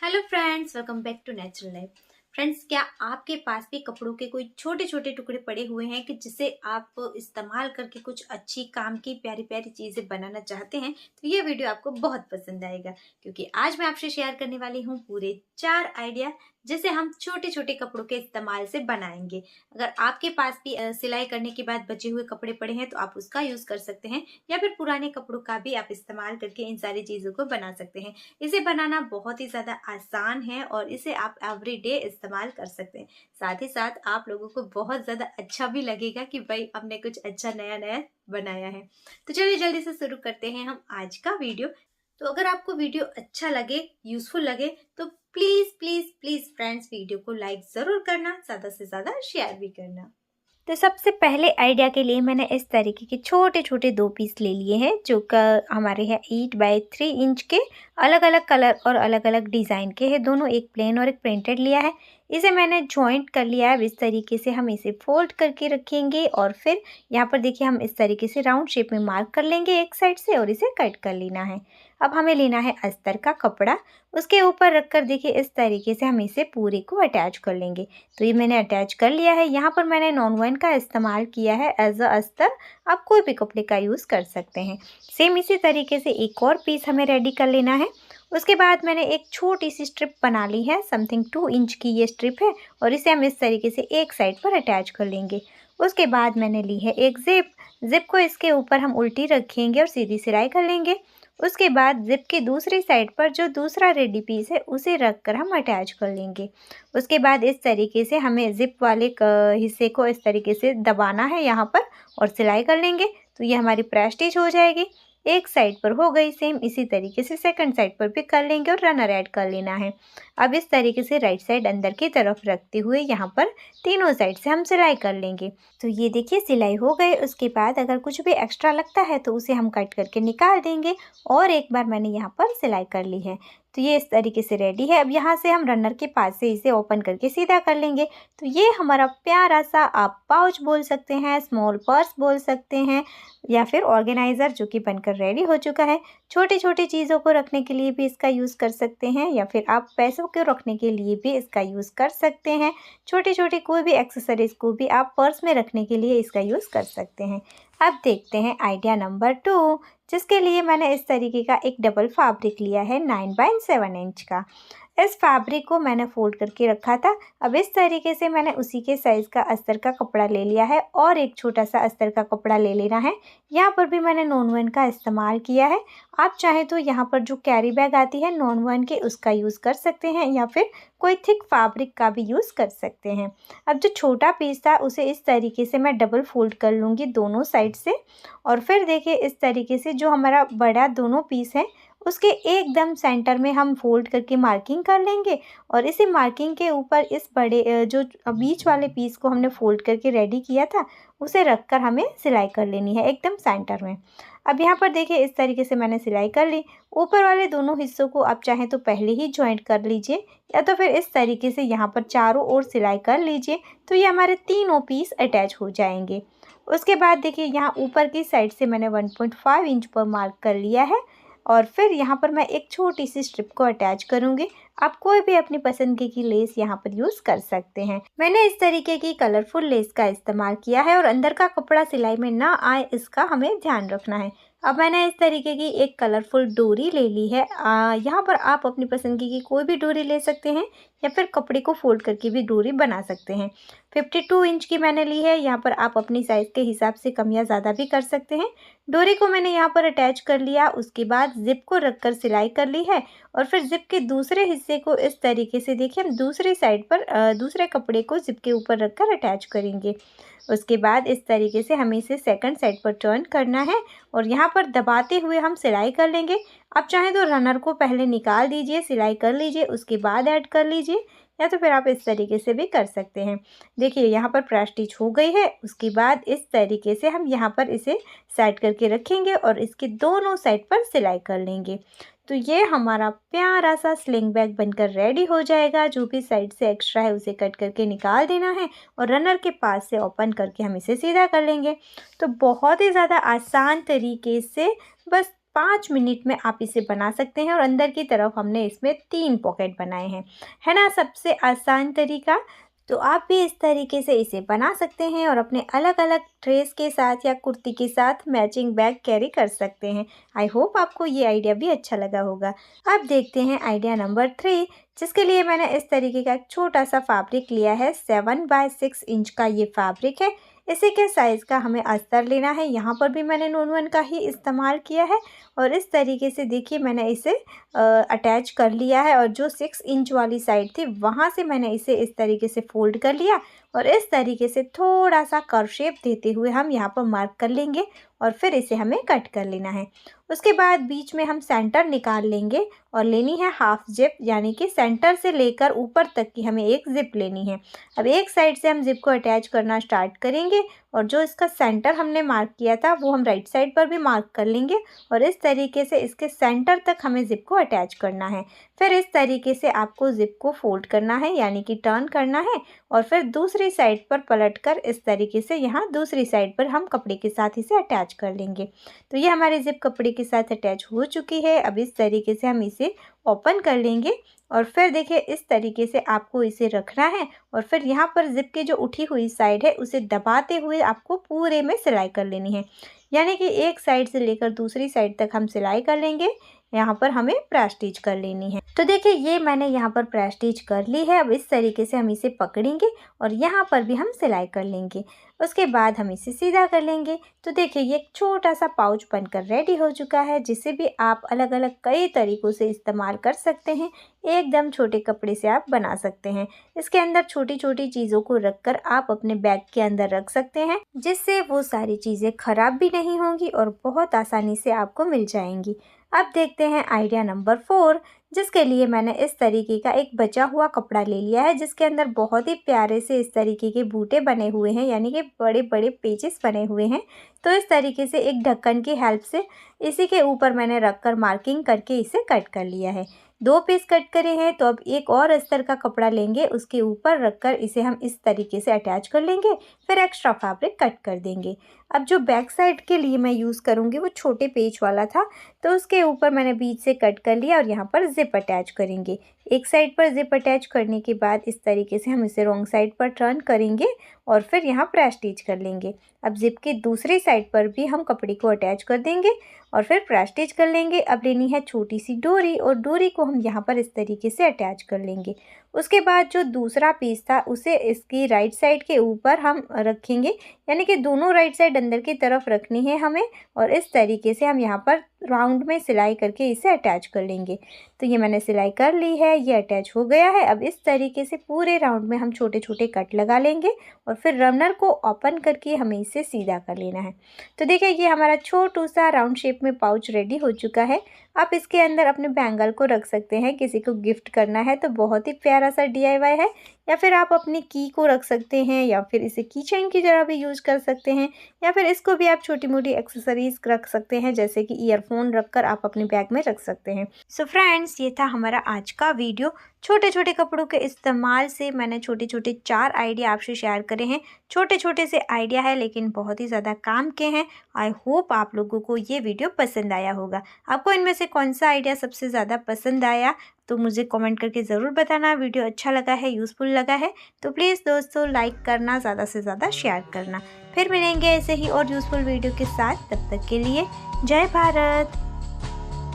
Hello friends, welcome back to natural life. Friends, क्या आपके पास भी कपड़ों के कोई छोटे छोटे टुकड़े पड़े हुए हैं कि जिसे आप इस्तेमाल करके कुछ अच्छी काम की प्यारी प्यारी चीजें बनाना चाहते हैं? तो ये वीडियो आपको बहुत पसंद आएगा, क्योंकि आज मैं आपसे शेयर करने वाली हूँ पूरे 4 आइडिया जिसे हम छोटे छोटे कपड़ों के इस्तेमाल से बनाएंगे। अगर आपके पास भी सिलाई करने के बाद बचे हुए कपड़े पड़े हैं तो आप उसका यूज कर सकते हैं, या फिर पुराने कपड़ों का भी आप इस्तेमाल करके इन सारी चीजों को बना सकते हैं। इसे बनाना बहुत ही ज्यादा आसान है और इसे आप एवरीडे इस्तेमाल कर सकते हैं। साथ ही साथ आप लोगों को बहुत ज्यादा अच्छा भी लगेगा कि भाई हमने कुछ अच्छा नया नया बनाया है। तो चलिए जल्दी से शुरू करते हैं हम आज का वीडियो। तो अगर आपको वीडियो अच्छा लगे, यूजफुल लगे, तो please please please friends video को लाइक जरूर करना, ज्यादा से ज्यादा शेयर भी करना। तो सबसे पहले आइडिया के लिए मैंने इस तरीके के छोटे छोटे 2 पीस ले लिए हैं, जो हमारे हैं 8x3 इंच के, अलग अलग कलर और अलग अलग डिज़ाइन के हैं। दोनों एक प्लेन और एक प्रिंटेड लिया है। इसे मैंने जॉइंट कर लिया है। इस तरीके से हम इसे फोल्ड करके रखेंगे और फिर यहाँ पर देखिए हम इस तरीके से राउंड शेप में मार्क कर लेंगे एक साइड से और इसे कट कर लेना है। अब हमें लेना है अस्तर का कपड़ा, उसके ऊपर रखकर देखिए इस तरीके से हम इसे पूरे को अटैच कर लेंगे। तो ये मैंने अटैच कर लिया है। यहाँ पर मैंने नॉन-वाइन का इस्तेमाल किया है एज अ अस्तर। आप कोई भी कपड़े का यूज़ कर सकते हैं। सेम इसी तरीके से एक और पीस हमें रेडी कर लेना है। उसके बाद मैंने एक छोटी सी स्ट्रिप बना ली है, समथिंग 2 इंच की ये स्ट्रिप है, और इसे हम इस तरीके से एक साइड पर अटैच कर लेंगे। उसके बाद मैंने ली है एक जिप को इसके ऊपर हम उल्टी रखेंगे और सीधी सिलाई कर लेंगे। उसके बाद जिप की दूसरी साइड पर जो दूसरा रेडी पीस है उसे रख कर हम अटैच कर लेंगे। उसके बाद इस तरीके से हमें जिप वाले हिस्से को इस तरीके से दबाना है यहाँ पर और सिलाई कर लेंगे। तो ये हमारी प्रेस स्टिच हो जाएगी। एक साइड पर हो गई। सेम इसी तरीके से सेकंड साइड पर भी कर लेंगे और रनर ऐड कर लेना है। अब इस तरीके से राइट साइड अंदर की तरफ रखते हुए यहाँ पर तीनों साइड से हम सिलाई कर लेंगे। तो ये देखिए सिलाई हो गई। उसके बाद अगर कुछ भी एक्स्ट्रा लगता है तो उसे हम कट करके निकाल देंगे और एक बार मैंने यहाँ पर सिलाई कर ली है। तो ये इस तरीके से रेडी है। अब यहाँ से हम रनर के पास से इसे ओपन करके सीधा कर लेंगे। तो ये हमारा प्यारा सा आप पाउच बोल सकते हैं, स्मॉल पर्स बोल सकते हैं, या फिर ऑर्गेनाइज़र जो कि बनकर रेडी हो चुका है। छोटी छोटी चीज़ों को रखने के लिए भी इसका यूज़ कर सकते हैं, या फिर आप पैसों को रखने के लिए भी इसका यूज़ कर सकते हैं। छोटी छोटी कोई भी एक्सेसरीज़ को भी आप पर्स में रखने के लिए इसका यूज़ कर सकते हैं। अब देखते हैं आइडिया नंबर 2, जिसके लिए मैंने इस तरीके का एक डबल फैब्रिक लिया है 9x7 इंच का। इस फैब्रिक को मैंने फोल्ड करके रखा था। अब इस तरीके से मैंने उसी के साइज़ का अस्तर का कपड़ा ले लिया है और एक छोटा सा अस्तर का कपड़ा ले लेना है। यहाँ पर भी मैंने नॉन-वाइन का इस्तेमाल किया है। आप चाहें तो यहाँ पर जो कैरी बैग आती है नॉन-वाइन के, उसका यूज़ कर सकते हैं, या फिर कोई थिक फैब्रिक का भी यूज़ कर सकते हैं। अब जो छोटा पीस था उसे इस तरीके से मैं डबल फोल्ड कर लूँगी दोनों साइड से, और फिर देखिए इस तरीके से जो हमारा बड़ा दोनों पीस है उसके एकदम सेंटर में हम फोल्ड करके मार्किंग कर लेंगे, और इसी मार्किंग के ऊपर इस बड़े जो बीच वाले पीस को हमने फोल्ड करके रेडी किया था उसे रखकर हमें सिलाई कर लेनी है एकदम सेंटर में। अब यहाँ पर देखिए इस तरीके से मैंने सिलाई कर ली। ऊपर वाले दोनों हिस्सों को आप चाहें तो पहले ही जॉइंट कर लीजिए, या तो फिर इस तरीके से यहाँ पर चारों ओर सिलाई कर लीजिए। तो ये हमारे तीनों पीस अटैच हो जाएंगे। उसके बाद देखिए यहाँ ऊपर की साइड से मैंने 1.5 इंच पर मार्क कर लिया है, और फिर यहाँ पर मैं एक छोटी सी स्ट्रिप को अटैच करूँगी। आप कोई भी अपनी पसंद की लेस यहाँ पर यूज़ कर सकते हैं। मैंने इस तरीके की कलरफुल लेस का इस्तेमाल किया है और अंदर का कपड़ा सिलाई में ना आए इसका हमें ध्यान रखना है। अब मैंने इस तरीके की एक कलरफुल डोरी ले ली है। यहाँ पर आप अपनी पसंद की कोई भी डोरी ले सकते हैं, या फिर कपड़े को फोल्ड करके भी डोरी बना सकते हैं। 52 इंच की मैंने ली है। यहाँ पर आप अपनी साइज़ के हिसाब से कम या ज़्यादा भी कर सकते हैं। डोरी को मैंने यहाँ पर अटैच कर लिया। उसके बाद जिप को रखकर सिलाई कर ली है, और फिर जिप के दूसरे हिस्से को इस तरीके से देखिए हम दूसरी साइड पर दूसरे कपड़े को जिप के ऊपर रखकर अटैच करेंगे। उसके बाद इस तरीके से हमें इसे सेकंड साइड पर टर्न करना है और यहाँ पर दबाते हुए हम सिलाई कर लेंगे। आप चाहें तो रनर को पहले निकाल दीजिए, सिलाई कर लीजिए, उसके बाद ऐड कर लीजिए, या तो फिर आप इस तरीके से भी कर सकते हैं। देखिए यहाँ पर प्रेस स्टिच हो गई है। उसके बाद इस तरीके से हम यहाँ पर इसे साइड करके रखेंगे और इसके दोनों साइड पर सिलाई कर लेंगे। तो ये हमारा प्यारा सा स्लिंग बैग बनकर रेडी हो जाएगा। जो भी साइड से एक्स्ट्रा है उसे कट करके निकाल देना है और रनर के पास से ओपन करके हम इसे सीधा कर लेंगे। तो बहुत ही ज़्यादा आसान तरीके से बस 5 मिनट में आप इसे बना सकते हैं। और अंदर की तरफ हमने इसमें 3 पॉकेट बनाए हैं, है ना, सबसे आसान तरीका। तो आप भी इस तरीके से इसे बना सकते हैं और अपने अलग अलग ड्रेस के साथ या कुर्ती के साथ मैचिंग बैग कैरी कर सकते हैं। आई होप आपको ये आइडिया भी अच्छा लगा होगा। अब देखते हैं आइडिया नंबर 3, जिसके लिए मैंने इस तरीके का एक छोटा सा फैब्रिक लिया है। 7x6 इंच का ये फैब्रिक है। इसी के साइज़ का हमें अस्तर लेना है। यहाँ पर भी मैंने नॉन 1 का ही इस्तेमाल किया है और इस तरीके से देखिए मैंने इसे अटैच कर लिया है। और जो 6 इंच वाली साइड थी वहाँ से मैंने इसे इस तरीके से फोल्ड कर लिया और इस तरीके से थोड़ा सा कर्व शेप देते हुए हम यहाँ पर मार्क कर लेंगे और फिर इसे हमें कट कर लेना है। उसके बाद बीच में हम सेंटर निकाल लेंगे और लेनी है हाफ जिप, यानी कि सेंटर से लेकर ऊपर तक की हमें एक जिप लेनी है। अब एक साइड से हम जिप को अटैच करना स्टार्ट करेंगे और जो इसका सेंटर हमने मार्क किया था वो हम राइट साइड पर भी मार्क कर लेंगे और इस तरीके से इसके सेंटर तक हमें जिप को अटैच करना है। फिर इस तरीके से आपको जिप को फोल्ड करना है, यानी कि टर्न करना है और फिर दूसरी साइड पर पलटकर इस तरीके से यहाँ दूसरी साइड पर हम कपड़े के साथ इसे अटैच कर लेंगे। तो ये हमारी जिप कपड़े के साथ अटैच हो चुकी है। अब इस तरीके से हम इसे ओपन कर लेंगे और फिर देखिए इस तरीके से आपको इसे रखना है और फिर यहाँ पर जिप की जो उठी हुई साइड है उसे दबाते हुए आपको पूरे में सिलाई कर लेनी है, यानी कि एक साइड से लेकर दूसरी साइड तक हम सिलाई कर लेंगे। यहाँ पर हमें प्रेस स्टिच कर लेनी है। तो देखिए ये मैंने यहाँ पर प्रेस स्टिच कर ली है। अब इस तरीके से हम इसे पकड़ेंगे और यहाँ पर भी हम सिलाई कर लेंगे। उसके बाद हम इसे सीधा कर लेंगे। तो देखिए ये एक छोटा सा पाउच बनकर रेडी हो चुका है, जिसे भी आप अलग अलग कई तरीक़ों से इस्तेमाल कर सकते हैं। एकदम छोटे कपड़े से आप बना सकते हैं। इसके अंदर छोटी छोटी चीज़ों को रखकर आप अपने बैग के अंदर रख सकते हैं, जिससे वो सारी चीज़ें ख़राब भी नहीं होंगी और बहुत आसानी से आपको मिल जाएंगी। अब देखते हैं आइडिया नंबर 4, जिसके लिए मैंने इस तरीके का एक बचा हुआ कपड़ा ले लिया है, जिसके अंदर बहुत ही प्यारे से इस तरीके के बूटे बने हुए हैं, यानी कि बड़े बड़े पेचेस बने हुए हैं। तो इस तरीके से एक ढक्कन की हेल्प से इसी के ऊपर मैंने रखकर मार्किंग करके इसे कट कर लिया है। 2 पीस कट करे हैं। तो अब एक और अस्तर का कपड़ा लेंगे, उसके ऊपर रखकर इसे हम इस तरीके से अटैच कर लेंगे, फिर एक्स्ट्रा फैब्रिक कट कर देंगे। अब जो बैक साइड के लिए मैं यूज़ करूँगी वो छोटे पेच वाला था, तो उसके ऊपर मैंने बीच से कट कर लिया और यहाँ पर जिप अटैच करेंगे। एक साइड पर जिप अटैच करने के बाद इस तरीके से हम इसे रॉन्ग साइड पर टर्न करेंगे और फिर यहाँ प्रेस स्टिच कर लेंगे। अब जिप की दूसरी साइड पर भी हम कपड़े को अटैच कर देंगे और फिर प्रेस स्टिच कर लेंगे। अब लेनी है छोटी सी डोरी और डोरी को हम यहाँ पर इस तरीके से अटैच कर लेंगे। उसके बाद जो दूसरा पीस था उसे इसकी राइट साइड के ऊपर हम रखेंगे, यानी कि दोनों राइट साइड अंदर की तरफ रखनी है हमें और इस तरीके से हम यहाँ पर राउंड में सिलाई करके इसे अटैच कर लेंगे। तो ये मैंने सिलाई कर ली है, ये अटैच हो गया है। अब इस तरीके से पूरे राउंड में हम छोटे छोटे कट लगा लेंगे और फिर रनर को ओपन करके हमें इसे सीधा कर लेना है। तो देखिए ये हमारा छोटू सा राउंड शेप में पाउच रेडी हो चुका है। आप इसके अंदर अपने बैंगल को रख सकते हैं, किसी को गिफ्ट करना है तो बहुत ही प्यारा सा DIY है, या फिर आप अपनी की को रख सकते हैं, या फिर इसे की चेन की तरह भी यूज़ कर सकते हैं, या फिर इसको भी आप छोटी मोटी एक्सेसरीज रख सकते हैं, जैसे कि ईयरफोन रखकर आप अपने बैग में रख सकते हैं। सो फ्रेंड्स, ये था हमारा आज का वीडियो। छोटे छोटे कपड़ों के इस्तेमाल से मैंने छोटे छोटे 4 आइडिया आपसे शेयर करे हैं। छोटे छोटे से आइडिया है लेकिन बहुत ही ज़्यादा काम के हैं। आई होप आप लोगों को ये वीडियो पसंद आया होगा। आपको इनमें से कौन सा आइडिया सबसे ज़्यादा पसंद आया तो मुझे कमेंट करके ज़रूर बताना। वीडियो अच्छा लगा है, यूज़फुल लगा है तो प्लीज़ दोस्तों लाइक करना, ज़्यादा से ज़्यादा शेयर करना। फिर मिलेंगे ऐसे ही और यूज़फुल वीडियो के साथ। तब तक के लिए जय भारत।